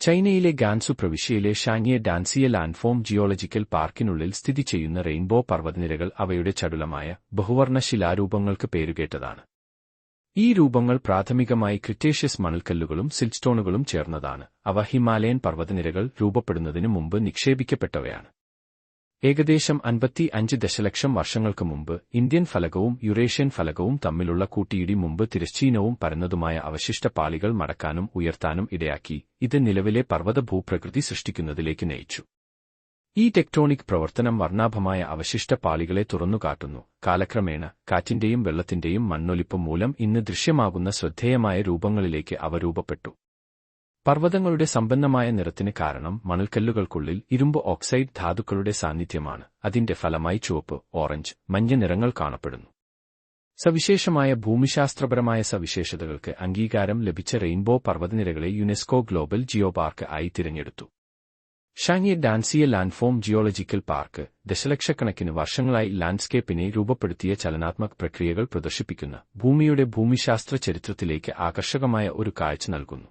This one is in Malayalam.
ചൈനയിലെ ഗാൻസു പ്രവിശ്യയിലെ ഷാങ്യെ ഡാൻസിയ ലാൻഡ്ഫോം ജിയോളജിക്കൽ പാർക്കിനുള്ളിൽ സ്ഥിതി ചെയ്യുന്ന റെയിൻബോ പർവ്വതനിരകൾ അവയുടെ ചടുലമായ ബഹുവർണ്ണ ശിലാരൂപങ്ങൾക്ക് പേരുകേട്ടതാണ്. ഈ രൂപങ്ങൾ പ്രാഥമികമായി ക്രിറ്റേഷ്യസ് മണൽക്കല്ലുകളും സിൽസ്റ്റോണുകളും ചേർന്നതാണ്. അവ ഹിമാലയൻ പർവ്വതനിരകൾ രൂപപ്പെടുന്നതിനു മുമ്പ് നിക്ഷേപിക്കപ്പെട്ടവയാണ്. ഏകദേശം 55 ദശലക്ഷം വർഷങ്ങൾക്ക് മുമ്പ് ഇന്ത്യൻ ഫലകവും യുറേഷ്യൻ ഫലകവും തമ്മിലുള്ള കൂട്ടിയിടി മുമ്പ് തിരശ്ചീനവും പരന്നതുമായ അവശിഷ്ട പാളികൾ മടക്കാനും ഉയർത്താനും ഇടയാക്കി. ഇത് നിലവിലെ പർവ്വത ഭൂപ്രകൃതി സൃഷ്ടിക്കുന്നതിലേക്ക് നയിച്ചു. ഈ ടെക്ടോണിക് പ്രവർത്തനം വർണ്ണാഭമായ അവശിഷ്ട പാളികളെ തുറന്നുകാട്ടുന്നു. കാലക്രമേണ കാറ്റിന്റെയും വെള്ളത്തിന്റെയും മണ്ണൊലിപ്പ് മൂലം ഇന്ന് ദൃശ്യമാകുന്ന ശ്രദ്ധേയമായ രൂപങ്ങളിലേക്ക് അവ രൂപപ്പെട്ടു. പർവ്വതങ്ങളുടെ സമ്പന്നമായ നിറത്തിന് കാരണം മണൽക്കല്ലുകൾക്കുള്ളിൽ ഇരുമ്പ് ഓക്സൈഡ് ധാതുക്കളുടെ സാന്നിധ്യമാണ്. അതിന്റെ ഫലമായി ചുവപ്പ്, ഓറഞ്ച്, മഞ്ഞ നിറങ്ങൾ കാണപ്പെടുന്നു. സവിശേഷമായ ഭൂമിശാസ്ത്രപരമായ സവിശേഷതകൾക്ക് അംഗീകാരം ലഭിച്ച റെയിൻബോ പർവ്വതനിരകളെ യുനെസ്കോ ഗ്ലോബൽ ജിയോപാർക്ക് ആയി തിരഞ്ഞെടുത്തു. ഷാങ്യെ ഡാൻസിയ ലാൻഡ്ഫോം ജിയോളജിക്കൽ പാർക്ക് ദശലക്ഷക്കണക്കിന് വർഷങ്ങളായി ലാൻഡ്സ്കേപ്പിനെ രൂപപ്പെടുത്തിയ ചലനാത്മക പ്രക്രിയകൾ പ്രദർശിപ്പിക്കുന്ന ഭൂമിയുടെ ഭൂമിശാസ്ത്ര ചരിത്രത്തിലേക്ക് ആകർഷകമായ ഒരു കാഴ്ച നൽകുന്നു.